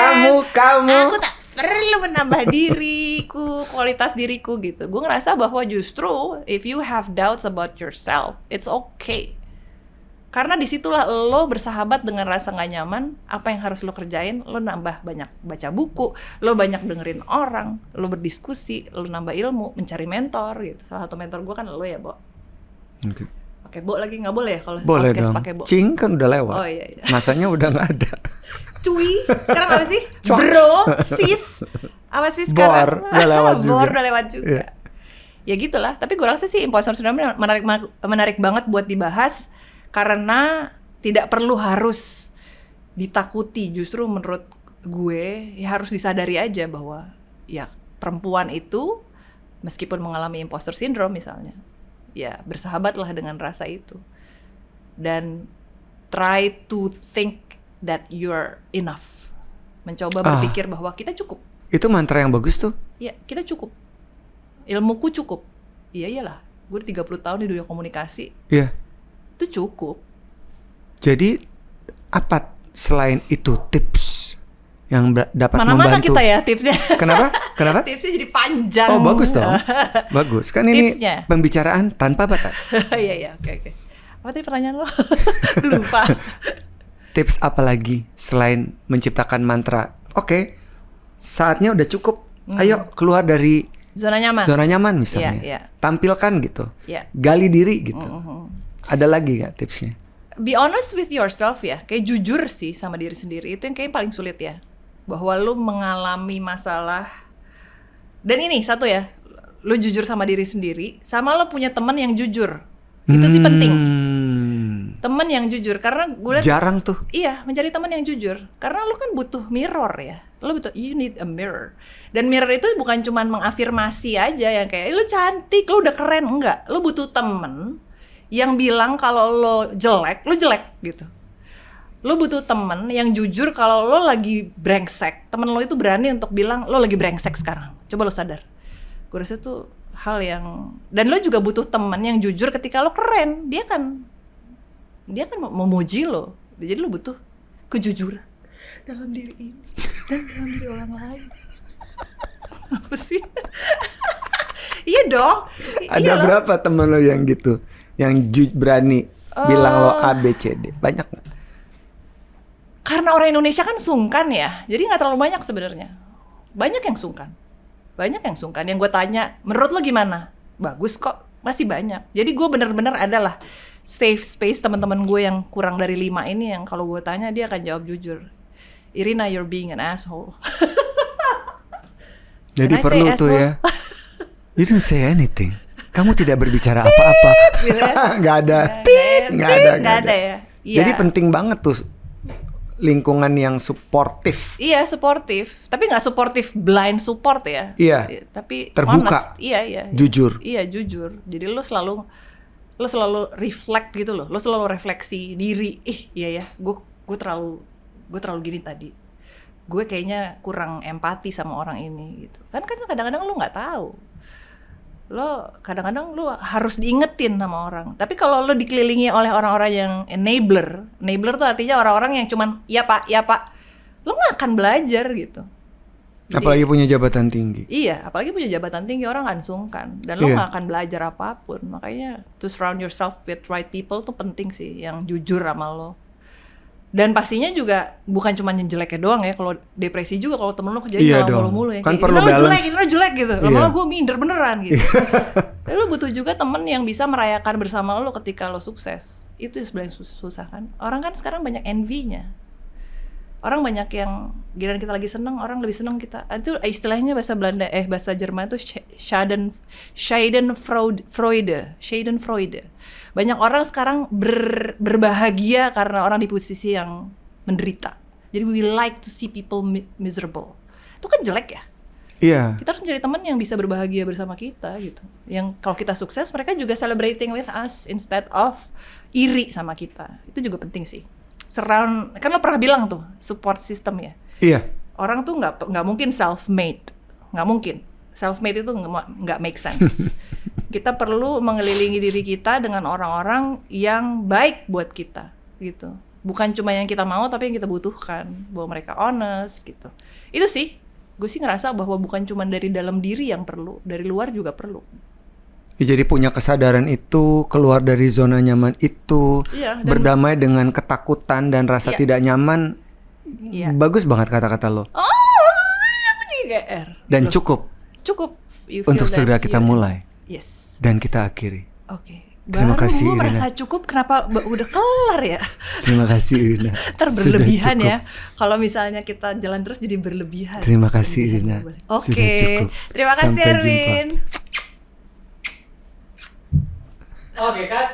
Kamu. Aku tak perlu menambah diriku, kualitas diriku gitu. Gue ngerasa bahwa justru if you have doubts about yourself, it's okay. Karena disitulah lo bersahabat dengan rasa gak nyaman. Apa yang harus lo kerjain? Lo nambah banyak baca buku, lo banyak dengerin orang, lo berdiskusi, lo nambah ilmu, mencari mentor gitu. Salah satu mentor gue kan lo ya, Bo. Oke, Bo lagi nggak boleh ya kalau Boleh podcast dong. pakai Bo. Cing kan udah lewat. Oh iya. Masanya udah nggak ada. Cuy, sekarang apa sih? Coks. Bro, sis. Apa sih sekarang? Bor, udah lewat juga. Bor udah lewat juga. Iya. Ya gitulah, tapi gue rasa sih imposter syndrome menarik banget buat dibahas karena tidak perlu harus ditakuti. Justru menurut gue ya harus disadari aja bahwa ya perempuan itu meskipun mengalami imposter syndrome misalnya, ya bersahabatlah dengan rasa itu. Dan try to think that you're enough. Mencoba berpikir bahwa kita cukup. Itu mantra yang bagus tuh. Ya, kita cukup. Ilmuku cukup. Iya iyalah, gue 30 tahun di dunia komunikasi. Iya. Itu cukup. Jadi apa selain itu tips yang dapat Mana-mana membantu? kita ya tipsnya. Kenapa? Tipsnya jadi panjang. Oh bagus dong. Bagus. Kan ini Tipsnya. pembicaraan tanpa batas. Iya, oke. Apa tadi pertanyaan lo? Lupa. Tips apa lagi selain menciptakan mantra? Oke, saatnya udah cukup. Ayo keluar dari Zona nyaman misalnya. Iya. Tampilkan gitu. Iya. Gali diri gitu. Ada lagi gak tipsnya? Be honest with yourself ya. Kayak jujur sih sama diri sendiri. Itu yang kayak paling sulit ya. Bahwa lu mengalami masalah. Dan ini satu ya. Lu jujur sama diri sendiri. Sama lu punya teman yang jujur. Itu sih penting. Teman yang jujur. Karena gue liat Jarang tuh. iya, mencari teman yang jujur. Karena lu kan butuh mirror ya. Lu butuh, you need a mirror. Dan mirror itu bukan cuma mengafirmasi aja yang kayak, lu cantik, lu udah keren. Enggak, lu butuh temen yang bilang kalau lo jelek, lu jelek gitu. Lu butuh temen yang jujur kalau lo lagi brengsek. Temen lo itu berani untuk bilang, lo lagi brengsek sekarang. Coba lo sadar. Gue rasa tuh hal yang... Dan lo juga butuh temen yang jujur ketika lo keren. Dia kan memuji lo. Jadi lo butuh kejujuran dalam diri ini dan dalam diri orang lain. Apa sih? Iya dong. Ada berapa temen lo yang gitu? Yang berani bilang lo A, B, C, D? Banyak gak? Karena orang Indonesia kan sungkan ya. Jadi gak terlalu banyak sebenarnya. Banyak yang sungkan. Yang gue tanya, menurut lo gimana? Bagus kok, masih banyak. Jadi gue bener-bener adalah safe space teman-teman gue yang kurang dari 5 ini yang kalau gue tanya dia akan jawab jujur. Irina, you're being an asshole. Jadi perlu tuh ya. You didn't say anything. Kamu tidak berbicara apa-apa. Gak ada. Gak ada ya. Jadi penting banget tuh lingkungan yang suportif. Iya, suportif. Tapi nggak suportif blind support ya. Iya. Tapi terbuka. honest. Iya. Jujur. Iya, jujur. Jadi lo selalu reflect gitu loh. Lo selalu refleksi diri. Iya ya. Gue terlalu gini tadi. Gue kayaknya kurang empati sama orang ini gitu. Kan kadang-kadang lo nggak tahu. Lo kadang-kadang lo harus diingetin sama orang. Tapi kalau lo dikelilingi oleh orang-orang yang enabler tuh artinya orang-orang yang cuman ya pak, lo nggak akan belajar gitu. Jadi, apalagi punya jabatan tinggi. Iya, apalagi punya jabatan tinggi orang kan sungkan dan lo nggak akan belajar apapun. Makanya to surround yourself with right people tuh penting sih, yang jujur sama lo. Dan pastinya juga bukan cuma yang jeleknya doang ya. Kalau depresi juga kalau temen lo kerjanya Iya malah dong. mulu-mulu ya. Kan Kayak, perlu "Ini lo balance." jelek, ini lo jelek gitu. Iya. Lama-lama gue minder beneran gitu. Tapi lo butuh juga temen yang bisa merayakan bersama lo ketika lo sukses. Itu yang sebenarnya susah kan. Orang kan sekarang banyak envy-nya. Orang banyak yang giliran kita lagi seneng, orang lebih seneng kita. Itu istilahnya bahasa Belanda, bahasa Jerman itu Schadenfreude. Banyak orang sekarang berbahagia karena orang di posisi yang menderita. Jadi we like to see people miserable. Itu kan jelek ya. Iya. Kita harus mencari teman yang bisa berbahagia bersama kita gitu. Yang kalau kita sukses, mereka juga celebrating with us instead of iri sama kita. Itu juga penting sih. Kan lo pernah bilang tuh support system ya. Iya. Orang tuh nggak mungkin self-made, nggak mungkin. Self-made itu nggak make sense. Kita perlu mengelilingi diri kita dengan orang-orang yang baik buat kita, gitu. Bukan cuma yang kita mau, tapi yang kita butuhkan. Bahwa mereka honest, gitu. Itu sih, gue sih ngerasa bahwa bukan cuma dari dalam diri yang perlu, dari luar juga perlu. Ya, jadi punya kesadaran itu, keluar dari zona nyaman itu, Iya, berdamai dengan ketakutan dan rasa Iya. tidak nyaman. Iya. Bagus banget kata-kata lo. Aku juga GR. Dan cukup Cukup. You untuk feel segera that kita you're- mulai Yes. dan kita akhiri. Oke. Terima Baru kasih, gue Irina. merasa cukup, kenapa udah kelar ya? Terima kasih Irina. Ntar Sudah berlebihan cukup. ya. Kalau misalnya kita jalan terus jadi berlebihan. Terima kasih Irina. Oke. Sudah cukup. Terima kasih Sampai jumpa. Erwin. Oke, Kak.